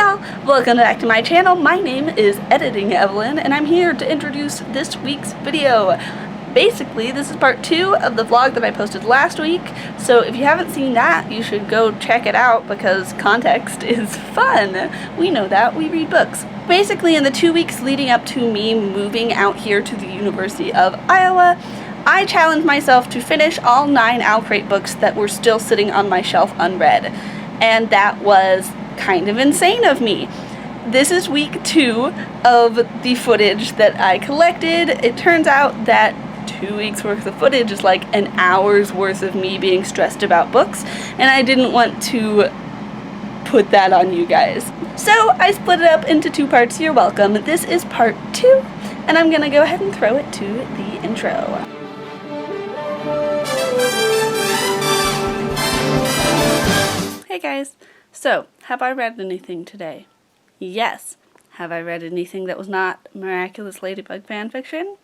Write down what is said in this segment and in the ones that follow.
y'all! Welcome back to my channel. My name is Editing Evelyn, and I'm here to introduce this week's video. Basically, this is part 2 of the vlog that I posted last week, so if you haven't seen that, you should go check it out because context is fun. We know that. We read books. Basically, in the 2 weeks leading up to me moving out here to the University of Iowa, I challenged myself to finish all 9 OwlCrate books that were still sitting on my shelf unread. And that was kind of insane of me. This is week 2 of the footage that I collected. It turns out that 2 weeks worth of footage is like an hour's worth of me being stressed about books, and I didn't want to put that on you guys. So I split it up into 2 parts. You're welcome. This is part 2, and I'm gonna go ahead and throw it to the intro. Hey guys, so have I read anything today? Yes. Have I read anything that was not Miraculous Ladybug fanfiction?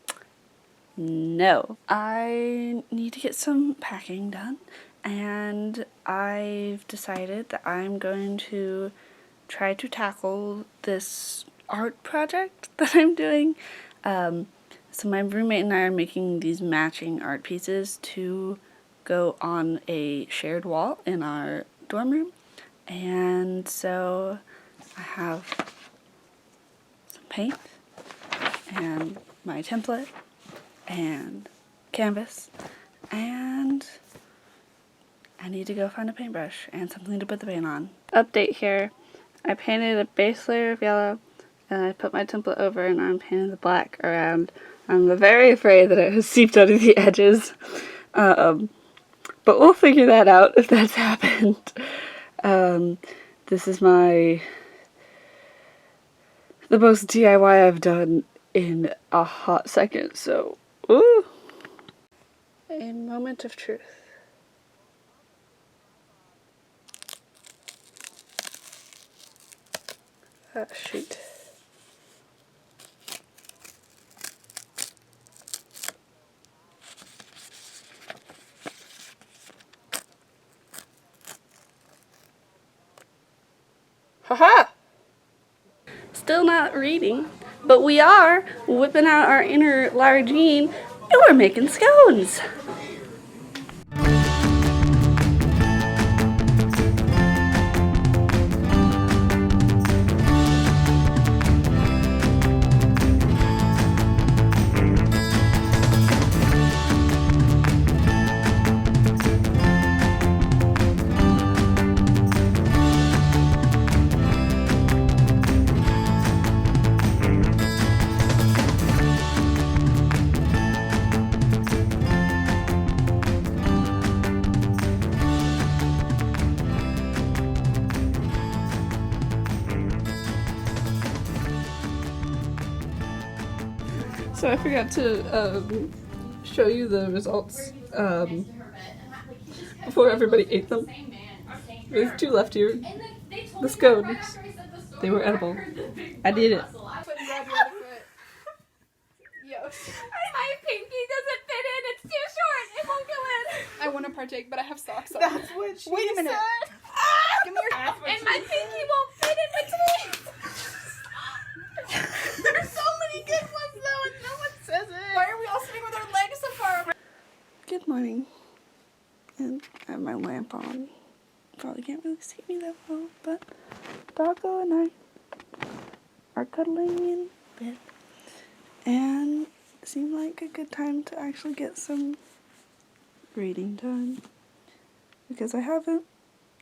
No. I need to get some packing done, and I've decided that I'm going to try to tackle this art project that I'm doing. So my roommate and I are making these matching art pieces to go on a shared wall in our dorm room, and so I have some paint and my template and canvas, and I need to go find a paintbrush and something to put the paint on. Update here, I painted a base layer of yellow and I put my template over, and I'm painting the black around. I'm very afraid that it has seeped out of the edges. But we'll figure that out if that's happened. This is the most DIY I've done in a hot second, so, ooh. A moment of truth. Shoot. Haha! Still not reading, but we are whipping out our inner Lara Jean, and we're making scones. So I forgot to show you the results before everybody ate them. There's 2 left here. The scones. They were edible. I did it. My pinky doesn't fit in. It's too short. It won't go in. I want to partake, but I have socks on. That's what she Wait a minute. said. Give me your ass. And my pinky won't fit in between. There's so many good ones though, and no one says it. Why are we all sitting with our legs apart? Good morning. And I have my lamp on. Probably can't really see me that well, but Doggo and I are cuddling in bed. And it seemed like a good time to actually get some reading done. Because I haven't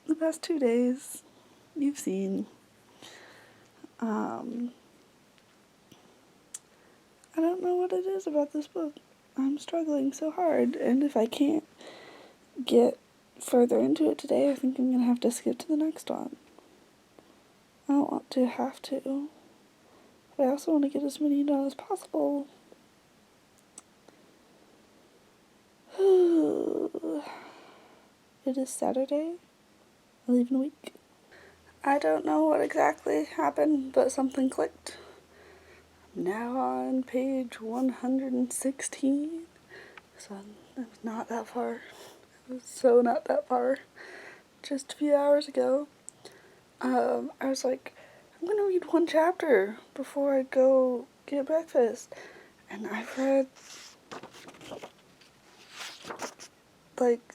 the past 2 days. You've seen. I don't know what it is about this book. I'm struggling so hard, and if I can't get further into it today, I think I'm gonna have to skip to the next one. I don't want to have to, but I also want to get as many done as possible. It is Saturday. I leave in a week. I don't know what exactly happened, but something clicked. I'm now on page 116, so it was not that far. It was so not that far. Just a few hours ago, I was like, I'm gonna read one chapter before I go get breakfast. And I've read like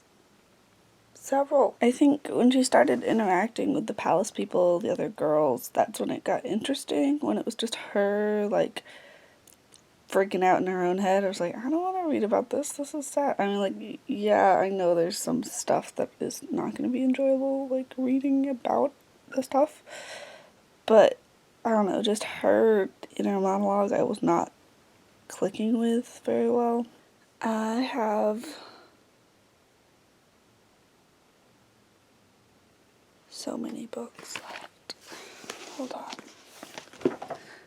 several. I think when she started interacting with the palace people, the other girls, that's when it got interesting. When it was just her like freaking out in her own head. I was like, I don't want to read about this. This is sad. I mean, like, yeah, I know there's some stuff that is not going to be enjoyable, like reading about the stuff. But I don't know, just her inner monologue I was not clicking with very well. I have so many books left. Hold on.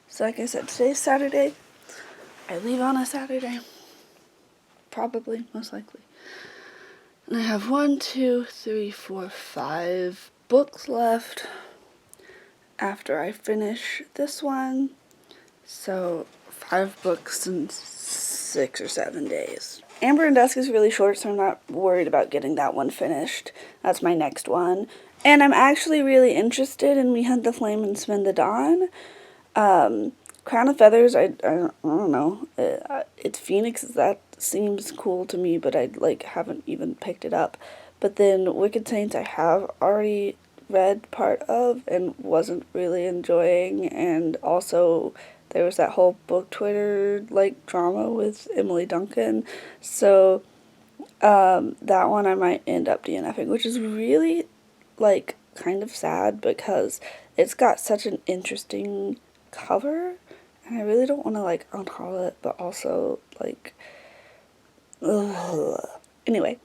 So like I said, today's Saturday. I leave on a Saturday. Probably, most likely. And I have 1, 2, 3, 4, 5 books left after I finish this one. So 5 books in 6 or 7 days. Amber and Dusk is really short, so I'm not worried about getting that one finished. That's my next one. And I'm actually really interested in We Hunt the Flame and Spend the Dawn. Crown of Feathers, I don't know. It's Phoenix, that seems cool to me, but I haven't even picked it up. But then Wicked Saints I have already read part of and wasn't really enjoying, and also there was that whole book Twitter drama with Emily Duncan, so that one I might end up DNFing, which is really kind of sad because it's got such an interesting cover and I really don't want to unhaul it, but also ugh. Anyway.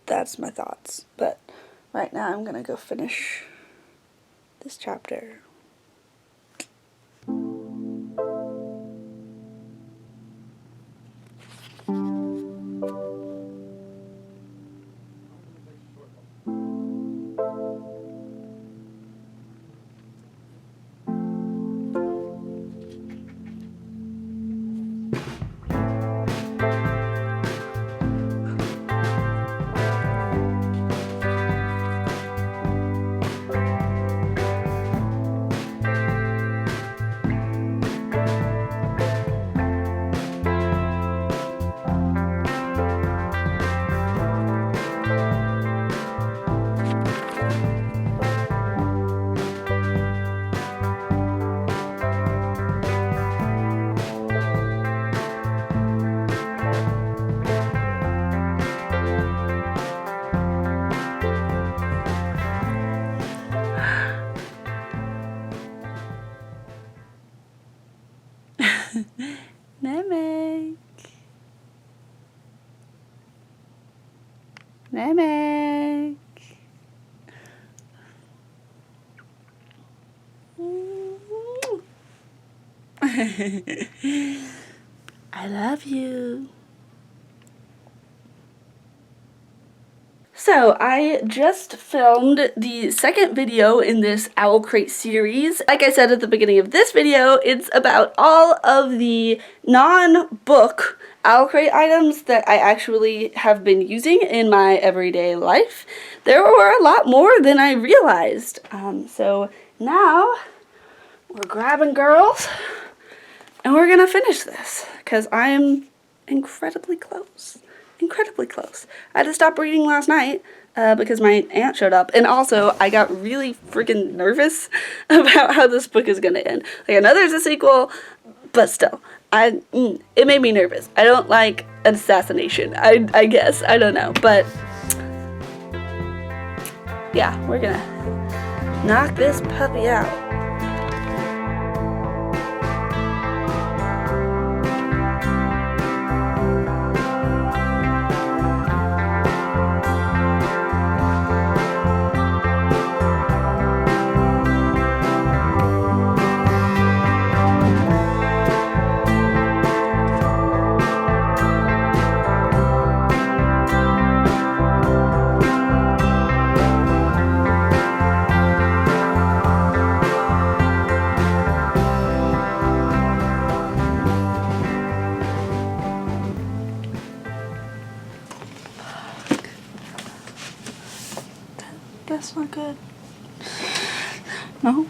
That's my thoughts, but right now I'm gonna go finish this chapter. Namek. Namek. I love you. So, I just filmed the second video in this OwlCrate series. Like I said at the beginning of this video, it's about all of the non-book OwlCrate items that I actually have been using in my everyday life. There were a lot more than I realized. So now, we're grabbing girls, and we're gonna finish this, because I'm incredibly close. Incredibly close. I had to stop reading last night because my aunt showed up, and also I got really freaking nervous about how this book is gonna end. I know there's a sequel, but still, it made me nervous. I don't like an assassination, I guess. I don't know, but yeah, we're gonna knock this puppy out. That's not good. No.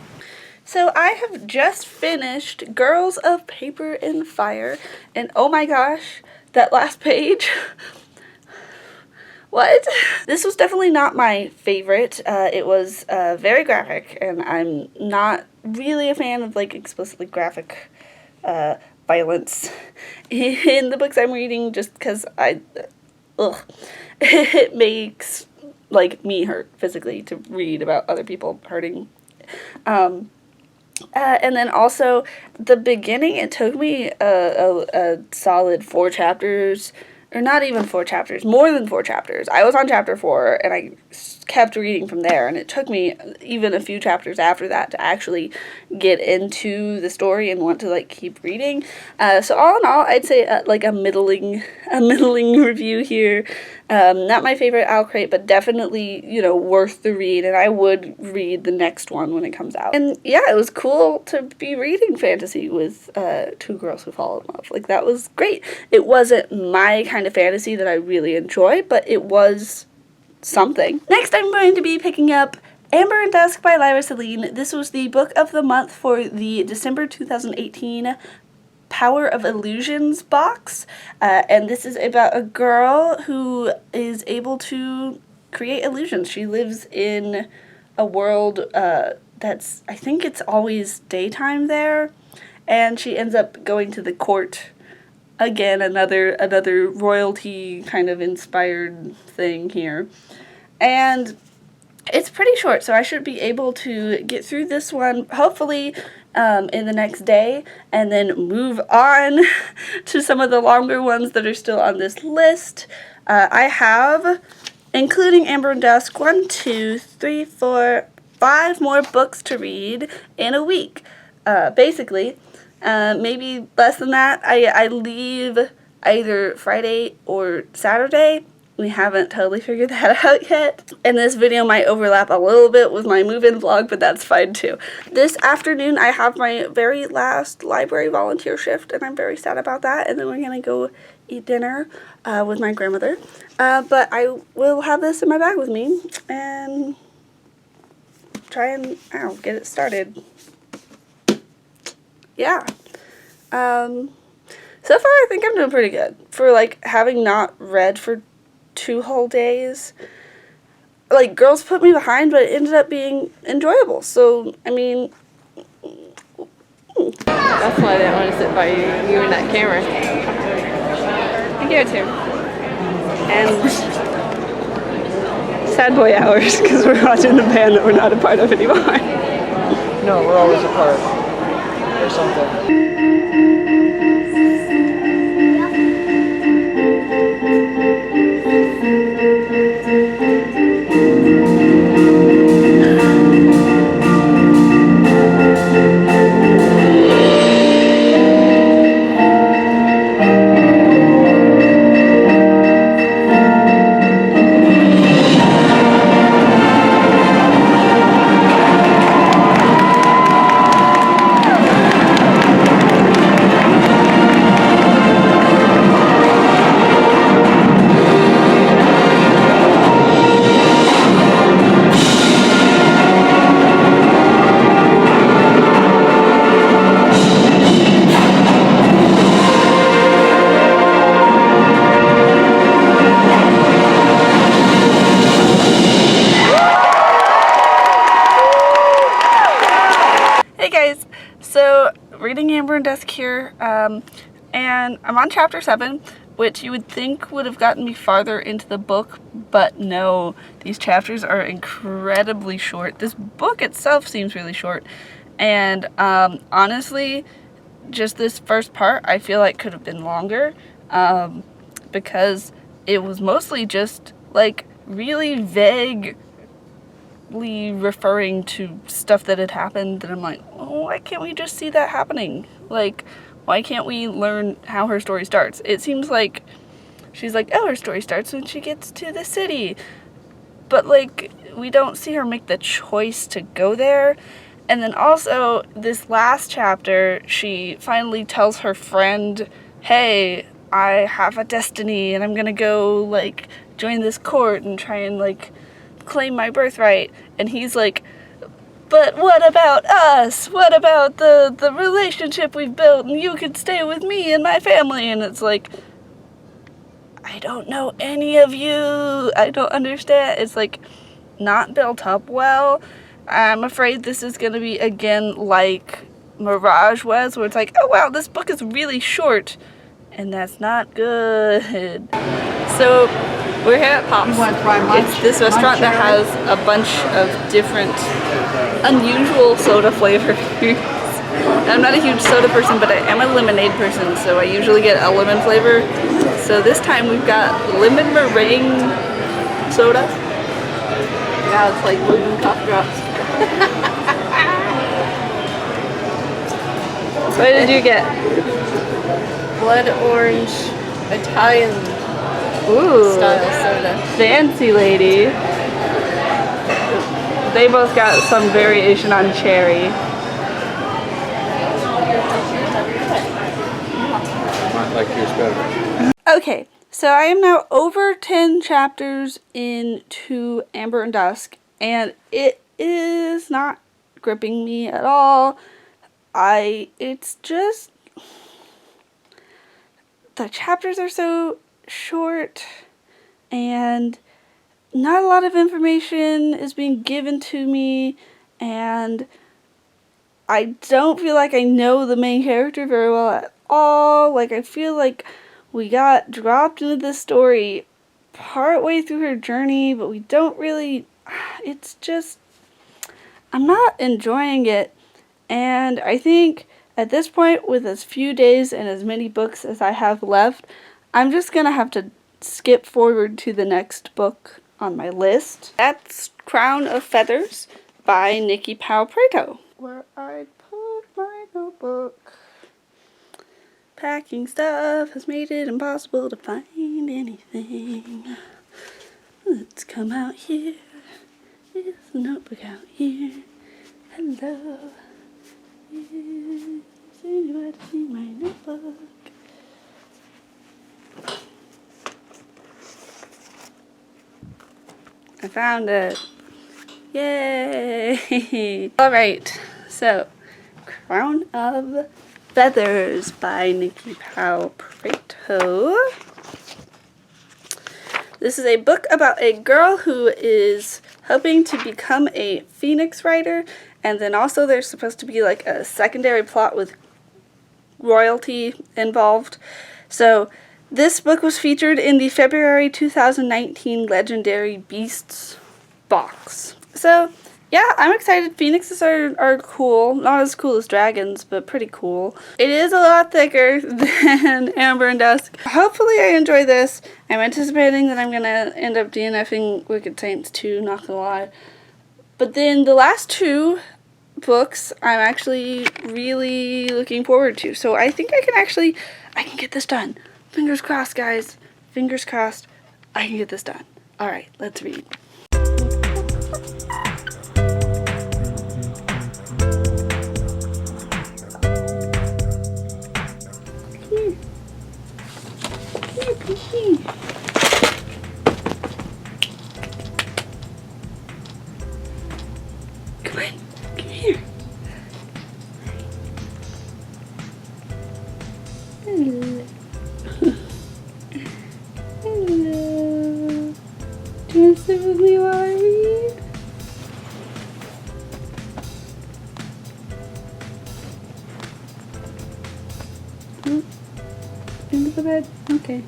So I have just finished Girls of Paper and Fire, and oh my gosh, that last page. What? This was definitely not my favorite. It was very graphic, and I'm not really a fan of like explicitly graphic violence in the books I'm reading, just because it makes like me hurt physically to read about other people hurting. And then also the beginning, it took me a solid 4 chapters, or not even 4 chapters, more than 4 chapters. I was on chapter 4 and I kept reading from there, and it took me even a few chapters after that to actually get into the story and want to like keep reading. So all in all, I'd say like a middling review here. Not my favorite OwlCrate, but definitely, you know, worth the read, and I would read the next one when it comes out. And yeah, it was cool to be reading fantasy with 2 girls who fall in love. Like, that was great. It wasn't my kind of fantasy that I really enjoy, but it was something. Next, I'm going to be picking up Amber and Dusk by Lyra Celine. This was the book of the month for the December 2018 Power of Illusions box, and this is about a girl who is able to create illusions. She lives in a world that's, I think it's always daytime there, and she ends up going to the court. Again, another royalty kind of inspired thing here. And it's pretty short, so I should be able to get through this one, hopefully, in the next day, and then move on to some of the longer ones that are still on this list. I have, including Amber and Dusk, 1, 2, 3, 4, 5 more books to read in a week, basically. Maybe less than that. I leave either Friday or Saturday. We haven't totally figured that out yet. And this video might overlap a little bit with my move-in vlog, but that's fine too. This afternoon, I have my very last library volunteer shift, and I'm very sad about that. And then we're gonna go eat dinner with my grandmother. But I will have this in my bag with me and try and, get it started. Yeah. So far I think I'm doing pretty good for like having not read for 2 whole days. Like, girls put me behind, but it ended up being enjoyable. So, I mean, That's why I didn't want to sit by you and that camera. I give it to. And sad boy hours, because we're watching the band that we're not a part of anymore. No, we're always apart. Or something. So, reading Amber and Dusk here, and I'm on chapter 7, which you would think would have gotten me farther into the book, but no, these chapters are incredibly short. This book itself seems really short, and honestly, just this first part I feel like could have been longer, because it was mostly just like really vague referring to stuff that had happened that I'm like, oh, why can't we just see that happening? Like, why can't we learn how her story starts? It seems like she's like, oh, her story starts when she gets to the city, but like, we don't see her make the choice to go there. And then also, this last chapter, she finally tells her friend, hey, I have a destiny and I'm gonna go like join this court and try and like claim my birthright. And he's like, but what about us? What about the relationship we've built? And you could stay with me and my family. And it's like, I don't know any of you. I don't understand. It's like not built up well. I'm afraid this is going to be again like Mirage was, where it's like, oh wow, this book is really short. And that's not good. So we're here at Pops. It's this restaurant that has a bunch of different unusual soda flavors. I'm not a huge soda person, but I am a lemonade person, so I usually get a lemon flavor. So this time we've got lemon meringue soda. Now it's like lemon cough drops. What did you get? Blood orange Italian style soda. Fancy lady. They both got some variation on cherry. I like yours better. Okay, so I am now over 10 chapters into Amber and Dusk, and it is not gripping me at all. It's just, the chapters are so short, and not a lot of information is being given to me, and I don't feel like I know the main character very well at all. Like, I feel like we got dropped into this story partway through her journey, but we don't really, it's just, I'm not enjoying it. And I think at this point, with as few days and as many books as I have left, I'm just gonna have to skip forward to the next book on my list. That's Crown of Feathers by Nikki Powell Prato, where I put my notebook. Packing stuff has made it impossible to find anything. Let's come out here. Is the notebook out here? Hello. Is anybody see my notebook? I found it. Yay! Alright, so Crown of Feathers by Nikki Powell Prato. This is a book about a girl who is hoping to become a phoenix writer, and then also there's supposed to be like a secondary plot with royalty involved. So this book was featured in the February 2019 Legendary Beasts box. So yeah, I'm excited. Phoenixes are cool. Not as cool as dragons, but pretty cool. It is a lot thicker than Amber and Dusk. Hopefully I enjoy this. I'm anticipating that I'm going to end up DNFing Wicked Saints 2, not gonna lie. But then the last two books I'm actually really looking forward to. So I think I can get this done. Fingers crossed, guys. Fingers crossed I can get this done. Alright, let's read. Come on, come here. Hello. Hello. Do you want to sit with me while I read? Into the bed? Okay.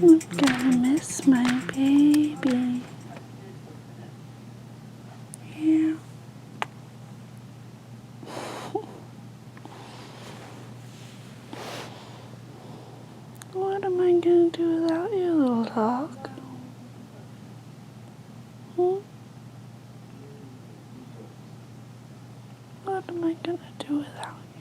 I'm gonna miss my baby. Yeah. What am I gonna do without you, little dog? What am I gonna do without you?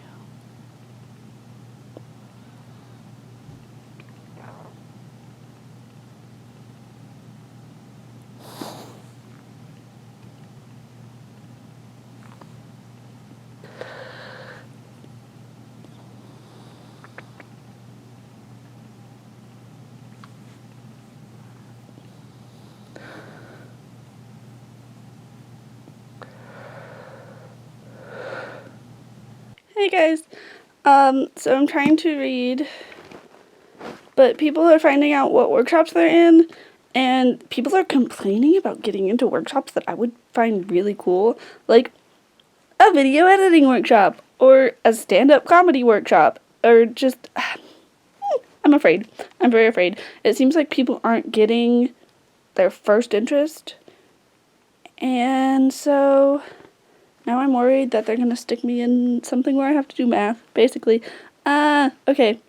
Hey guys. So I'm trying to read, but people are finding out what workshops they're in, and people are complaining about getting into workshops that I would find really cool, like a video editing workshop, or a stand-up comedy workshop, or just, I'm afraid. I'm very afraid. It seems like people aren't getting their first interest, and so now I'm worried that they're going to stick me in something where I have to do math, basically. Okay.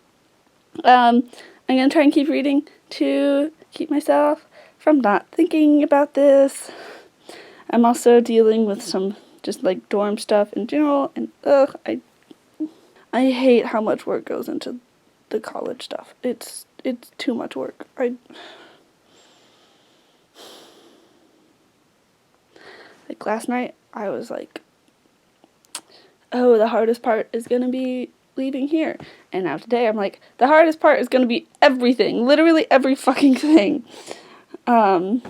I'm going to try and keep reading to keep myself from not thinking about this. I'm also dealing with some just like dorm stuff in general, and I hate how much work goes into the college stuff. It's too much work. Like last night I was like, oh, the hardest part is going to be leaving here. And now today I'm like, the hardest part is going to be everything. Literally every fucking thing. So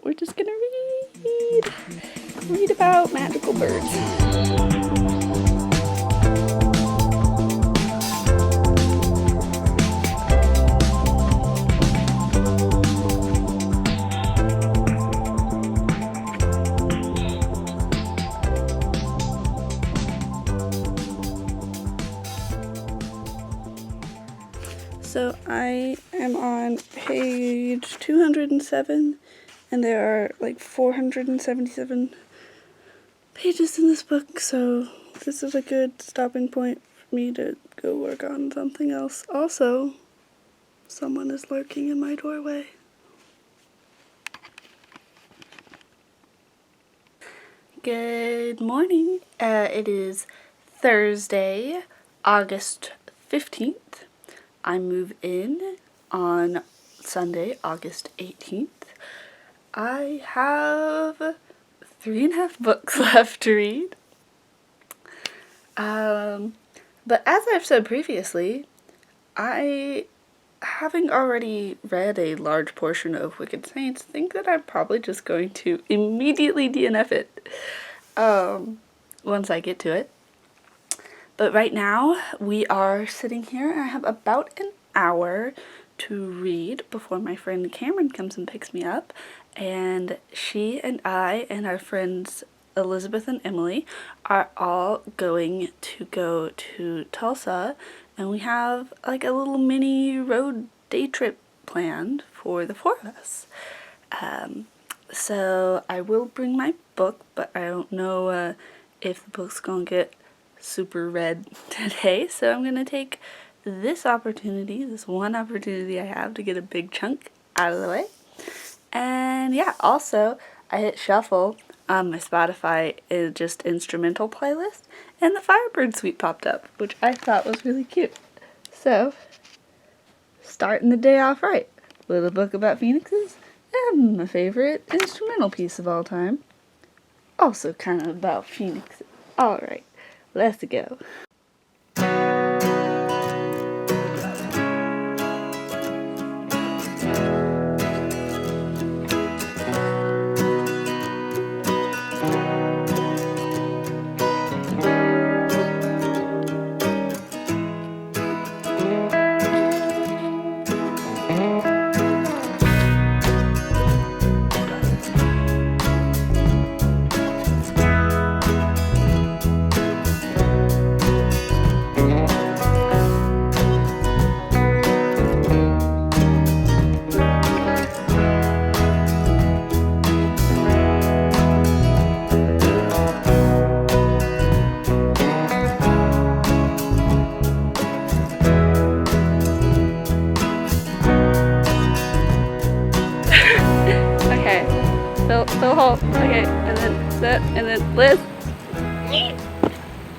we're just going to read about magical birds. So I am on page 207, and there are like 477 pages in this book, so this is a good stopping point for me to go work on something else. Also, someone is lurking in my doorway. Good morning. It is Thursday, August 15th. I move in on Sunday, August 18th. I have 3.5 books left to read. But as I've said previously, I, having already read a large portion of Wicked Saints, think that I'm probably just going to immediately DNF it once I get to it. But right now, we are sitting here, and I have about an hour to read before my friend Cameron comes and picks me up. And she and I and our friends Elizabeth and Emily are all going to go to Tulsa, and we have like a little mini road day trip planned for the 4 of us. So I will bring my book, but I don't know if the book's gonna get super read today, so I'm gonna take this one opportunity I have to get a big chunk out of the way. And yeah, also I hit shuffle on my Spotify, just instrumental playlist, and the Firebird suite popped up, which I thought was really cute. So, starting the day off right with a book about phoenixes and my favorite instrumental piece of all time, also kind of about phoenixes. Alright, let's go. Fill hole. Okay, and then set, and then Liz.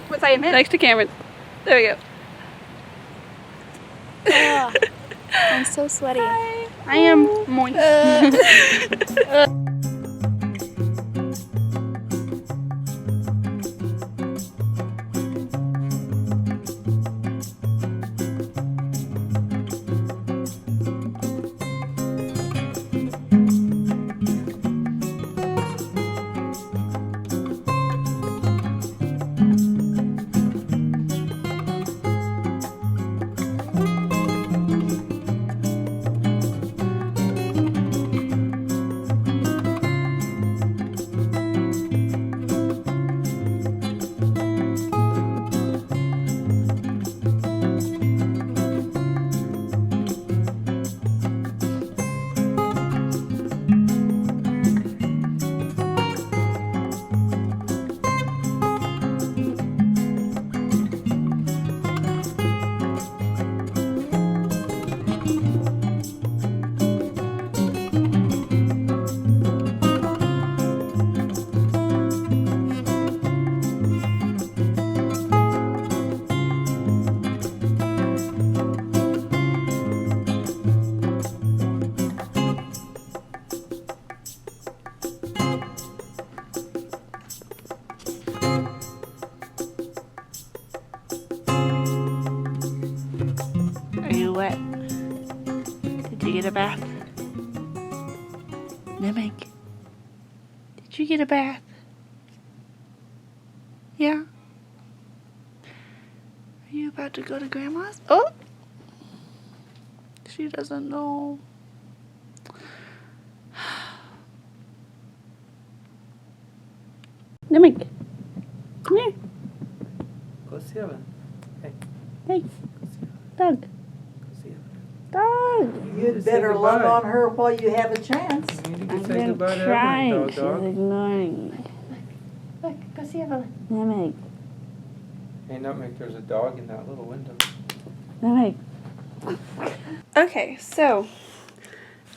What's I am in? Next to Cameron. There we go. I'm so sweaty. I am moist. get a bath? Namek, did you get a bath? Yeah? Are you about to go to Grandma's? Oh! She doesn't know. Namek, come here. Go see him. Hey, Hey, Doug. go see him. Doug! You'd better love on her while you have a chance. You need to I've say been goodbye to trying. everyone, She's dog. ignoring me. Look, go see Evelyn. Namek, Hey, Nutmeg, there's a dog in that little window. Namek. Okay, so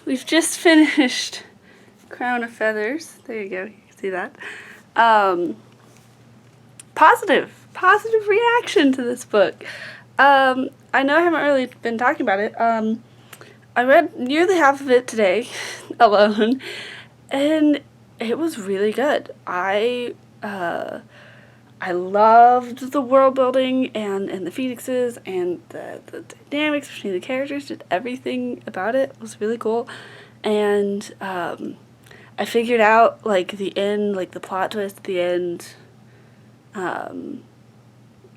we've just finished Crown of Feathers. There you go. You can see that. Positive reaction to this book. I know I haven't really been talking about it. I read nearly half of it today alone, and it was really good. I loved the world building and the phoenixes and the dynamics between the characters. Just everything about it was really cool. And I figured out like the end, like the plot twist at the end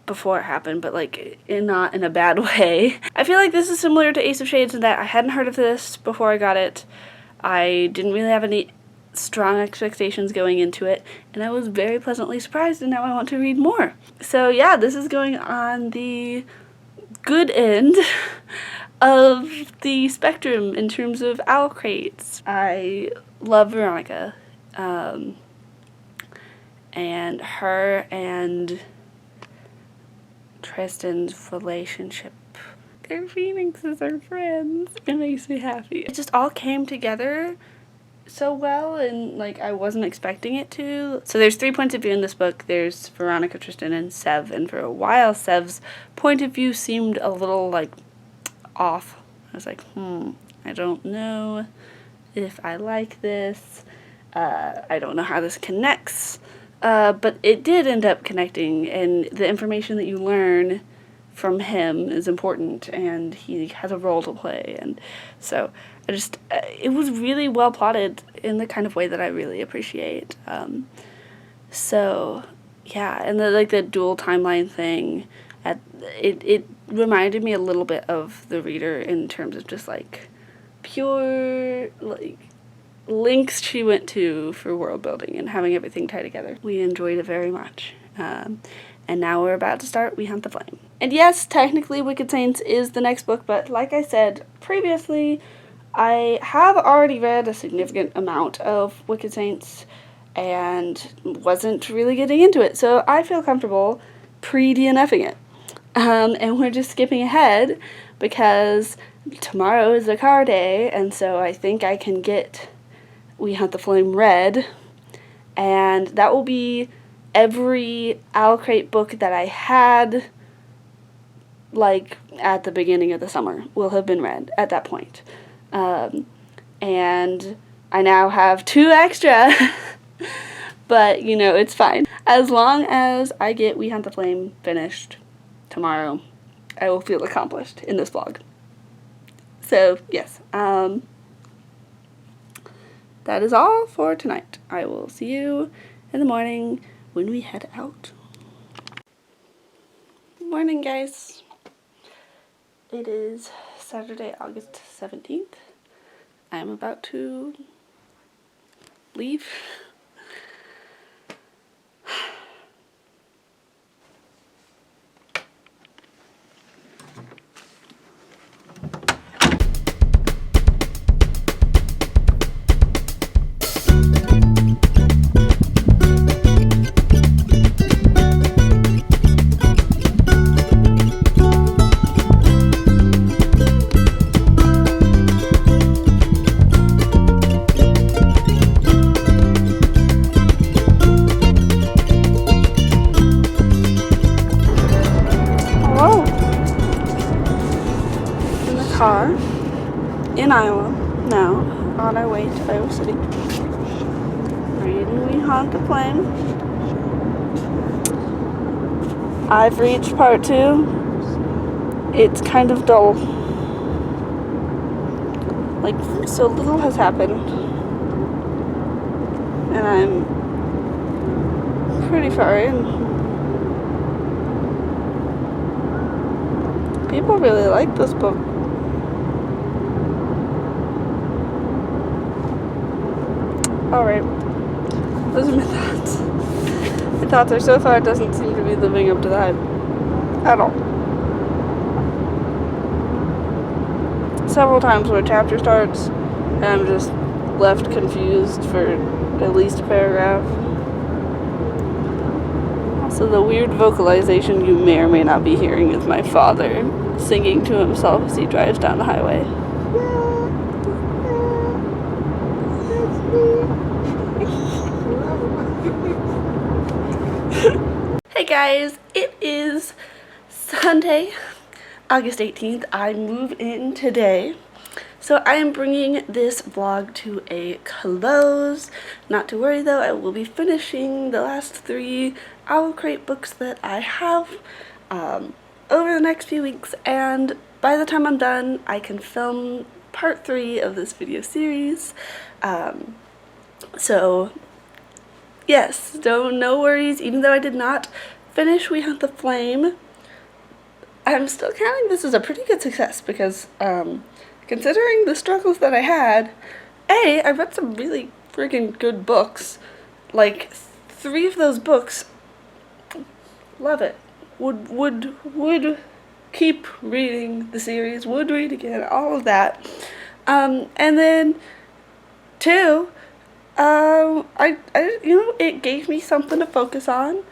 before it happened, but like not in a bad way. I feel like this is similar to Ace of Shades in that I hadn't heard of this before I got it. I didn't really have any strong expectations going into it, and I was very pleasantly surprised, and now I want to read more. So yeah, this is going on the good end of the spectrum in terms of OwlCrates. I love Veronica, and her and Tristan's relationship. Their phoenixes are friends. It makes me happy. It just all came together so well, and like I wasn't expecting it to. So there's 3 points of view in this book. There's Veronica, Tristan, and Sev, and for a while Sev's point of view seemed a little like off. I was like, I don't know if I like this. I don't know how this connects. But it did end up connecting, and the information that you learn from him is important, and he has a role to play, and so it was really well plotted in the kind of way that I really appreciate. So yeah, and the dual timeline thing, it reminded me a little bit of The Reader in terms of just like pure like links she went to for world building and having everything tie together. We enjoyed it very much. And now we're about to start We Hunt the Flame. And yes, technically Wicked Saints is the next book, but like I said previously, I have already read a significant amount of Wicked Saints and wasn't really getting into it, so I feel comfortable pre-DNFing it. And we're just skipping ahead because tomorrow is a car day, and so I think I can get We Hunt the Flame read, and that will be every OwlCrate book that I had like at the beginning of the summer will have been read at that point. And I now have 2 extra, but you know, it's fine. As long as I get We Hunt the Flame finished tomorrow, I will feel accomplished in this vlog. So yes, that is all for tonight. I will see you in the morning when we head out. Good morning, guys. It is Saturday, August 17th. I am about to leave. Car in Iowa now, on our way to Iowa City. Reading We Hunt the Flame. I've reached part 2. It's kind of dull. Like, so little has happened. And I'm pretty far in. People really like this book. Alright. Those are my thoughts. My thoughts are so far it doesn't seem to be living up to the hype. At all. Several times where a chapter starts and I'm just left confused for at least a paragraph. Also, the weird vocalization you may or may not be hearing is my father singing to himself as he drives down the highway. Hey guys, it is Sunday, August 18th. I move in today. So I am bringing this vlog to a close. Not to worry though, I will be finishing the last 3 OwlCrate books that I have over the next few weeks, and by the time I'm done, I can film part 3 of this video series. So yes, no worries, even though I did not finish We Hunt the Flame, I'm still counting this as a pretty good success because considering the struggles that I had, I read some really freaking good books. Like 3 of those books, love it. Would keep reading the series, would read again, all of that. And then 2, it gave me something to focus on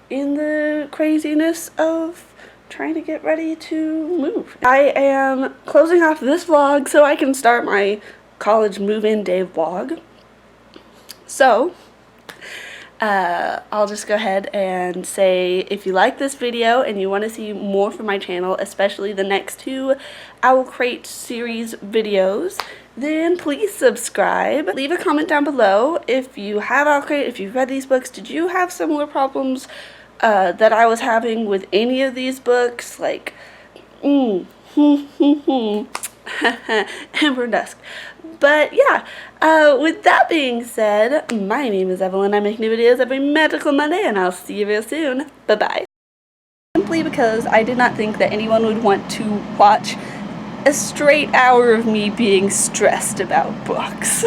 in the craziness of trying to get ready to move. I am closing off this vlog so I can start my college move-in day vlog. So, I'll just go ahead and say if you like this video and you want to see more from my channel, especially the next 2 OwlCrate series videos, then please subscribe. Leave a comment down below if you have OwlCrate, if you've read these books. Did you have similar problems that I was having with any of these books? Like, Ember Dusk. But yeah, with that being said, my name is Evelyn. I make new videos every magical Monday, and I'll see you real soon. Bye-bye. Simply because I did not think that anyone would want to watch a straight hour of me being stressed about books.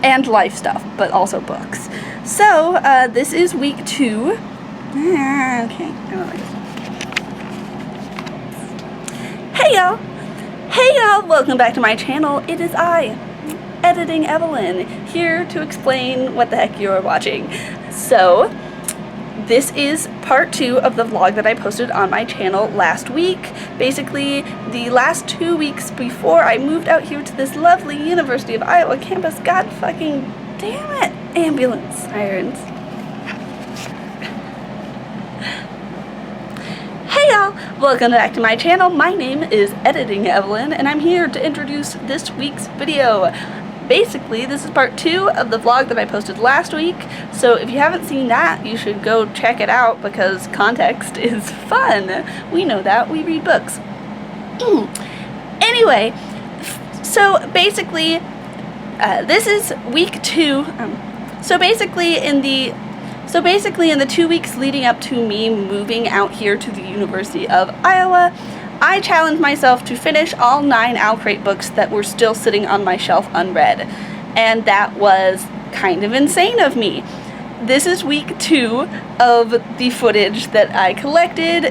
And life stuff, but also books. So, this is week 2. Okay, I don't like this. Hey y'all! Hey y'all! Welcome back to my channel. It is I, Editing Evelyn, here to explain what the heck you are watching. So, this is part 2 of the vlog that I posted on my channel last week. Basically, the last 2 weeks before I moved out here to this lovely University of Iowa campus. God fucking damn it! Ambulance sirens. Hey y'all! Welcome back to my channel. My name is Editing Evelyn, and I'm here to introduce this week's video. Basically, this is part 2 of the vlog that I posted last week, so if you haven't seen that, you should go check it out because context is fun. We know that. We read books. Anyway, so basically, this is week 2. So basically in the 2 weeks leading up to me moving out here to the University of Iowa, I challenged myself to finish all 9 OwlCrate books that were still sitting on my shelf unread. And that was kind of insane of me. This is week 2 of the footage that I collected.